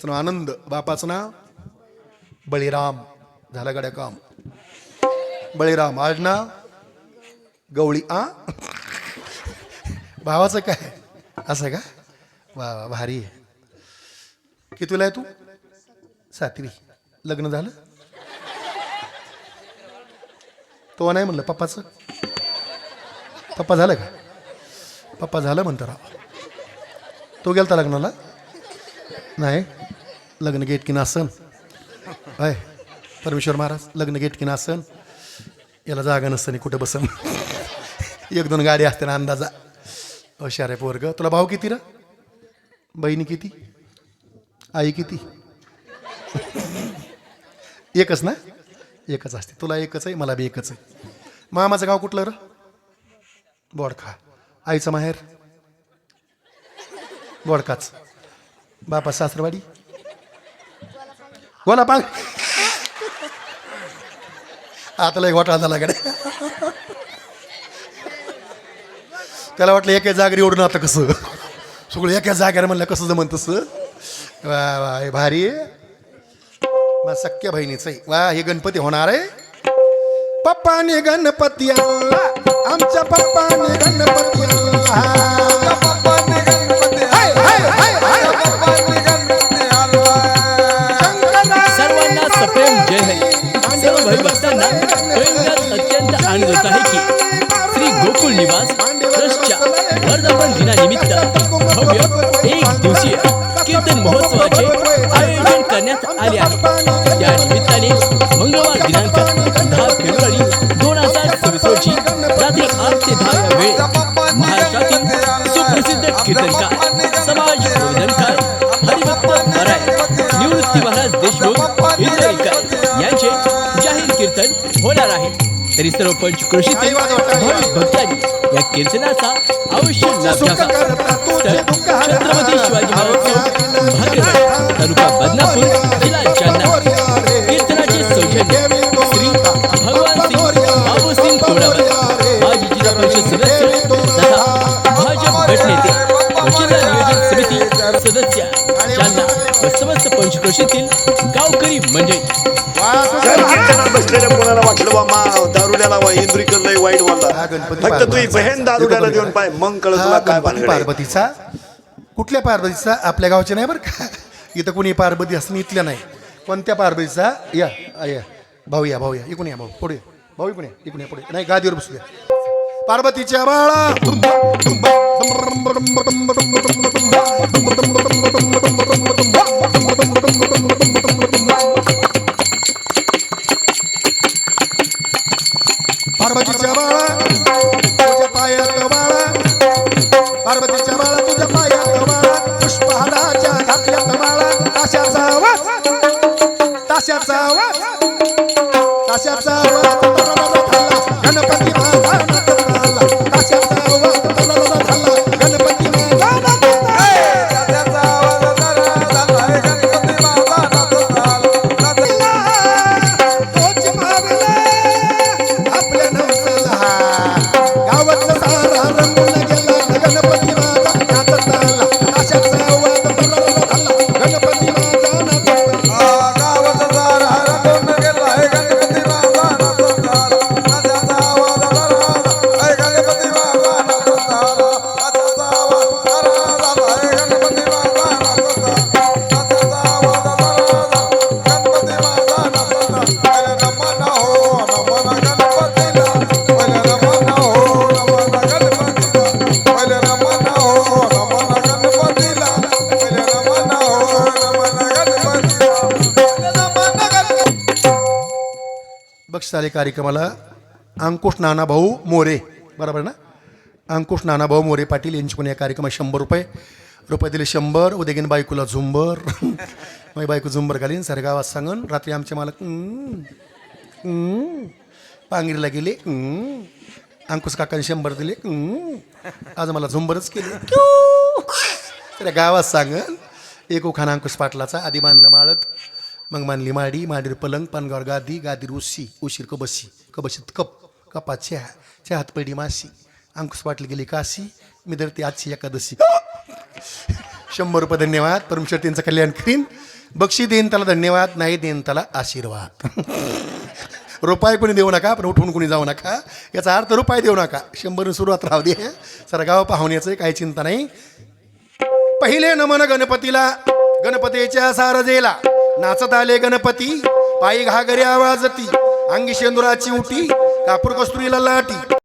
आनंद. बापाचं नाव बळीराम. झालं गड्या काम. बळीराम. आज नाव गवळी. भावाचं काय असं का? वा वा, भारी आहे. कितवीला आहे तू? 7वी. लग्न झालं? तो नाही म्हणलं पप्पाचं. पप्पा झालं का? पप्पा झालं म्हणतो राव. तो गेलता लग्नाला? नाही. लग्न गेट की नासन. हाय परमेश्वर महाराज, लग्न गेट की नासन. याला जागा नसताना कुठं बसन. 1-2 गाडी असते ना अंदाजा. हुशार आहे पोरग. तुला भाऊ किती रा? बहिणी किती? आई किती? एकच ना? एकच असते. तुला एकच आहे, मला बी एकच आहे. मामाचं गाव कुठलं र? बोडखा. आईचं माहेर? बोडकाच. बापा सासरवाडी? बोला पांग. आता लय घोटाळा झाला कडे. त्याला वाटलं एका जागेवर एवढं आता कसं सगळं एका जागेवर म्हणलं कसं जमन तसं. वा वा, हे भारी आहे. मग सख्या बहिणीचं आहे. वा, हे गणपती होणार आहे. पप्पाने गणपती आणला, आमच्या पप्पाने गणपती आणला. सर्वांना सप्रेम जय हरी. सर्व भक्तांना कळविण्यात अत्यंत आनंद होत आहे की श्री गोकुळ निवास ट्रस्टच्या वर्धापन दिनानिमित्त भव्य 1 दिवसीय कीर्तन महोत्सवाचे आयोजन करण्यात आले आहे. या निमित्ताने मंगळवार दिनांक 10 फेब्रुवारी 2024 रोजी रात्री 8 ते 10 या वेळेत महाराष्ट्रातील सुप्रसिद्ध कीर्तनकार, समाज प्रबोधनकार हरिभक्त बराय निवृत्ती महाराज देशमुख इंद्रकर यांचे जाहीर कीर्तन होणार आहे. तरी सर्व पंचक्रोशीतील भाविक भक्तांनी या कीर्तनाचा अवश्य लाभ घ्यावा. छत्रपती शिवाजी महाराज भाग्यवाडी तालुका बदनापूर जिल्हा जालना. कीर्तनाचे सौजन्य श्री भगवान सिंग बाबू सिंग तोडावर, माजी जिल्हा परिषद सदस्य तथा भाजप गटनेते व जिल्हा नियोजन समिती सदस्य जालना व समस्त पंचक्रोशीतील गावकरी मंडळी. बसलेल्या कोणाला वाटलं बा दारुड्याला इंद्रिकर लय वाईट बोलला. फक्त तुझी बहीण दारुड्याला देऊन पाय, मग कळत तुला काय भानगड आहे. पार्वतीचा. कुठल्या पार्वतीचा? आपल्या गावचे नाही बरं का. इथं कोणी पार्वती असं इथल्या नाही. कोणत्या पार्वतीचा? या या भाऊ, या भाऊ, या इकडून या भाऊ. पुढे भाऊ, इकडून या, इकडून या, पुढे. नाही, गादीवर बसूया. पार्वतीच्या बाळा पार्वतीच्या बाळा तुझ्या पायात बाळा, पार्वतीच्या बाळा तुझ्या पायात बाळा, पुष्पहाराच्या घातल्यात बाळा. ताशाचा आवाज, ताशाचा आवाज, ताशाचा आवाज गणपती माझा नाचला. ताशाचा आवाज झाला गणपती माझा नाचला. बक्षीस आले कार्यक्रमाला अंकुश नानाभाऊ मोरे, बरोबर ना? अंकुश नानाभाऊ मोरे पाटील यांच्याकडून या कार्यक्रमात 100 रुपये दिले. 100. उद्या घेईन बायकोला झुंबर. माझी बायको झुंबर घालीन. सारे गावात सांगन. रात्री आमचे मालक पांगिरीला गेले. अंकुश काकांनी 100 दिले. आज मला झुंबरच केले. त्या गावात सांगन. एक उखाणा अंकुश पाटलाचा. आधी बांधलं माळत, मग मानली माडी, माडीवर पलंग, पानगावर गादी, गादीर उशी, उशीर कबशी, कबशीत कप, कपात चहा, चहात पडी माशी. अंकुश पाटील गेली काशी, मी धरते आजची एकादशी. 100 रुपये धन्यवाद. परमेश्वर त्यांचं कल्याण करीन. बक्षी देईन त्याला धन्यवाद, नाही देईन त्याला आशीर्वाद. रुपये कोणी देऊ नका, पण उठून कोणी जाऊ नका. याचा अर्थ रुपये देऊ नका. 100 सुरुवात राहू दे. सर गाव पाहुण्याचं काही चिंता नाही. पहिले नमन गणपतीला, गणपतीच्या सारजेला. नाचत आले गणपती, पायी घागरे आवाजती. अंगी शेंदुराची उटी, कापूर कस्तुरीला लाटी.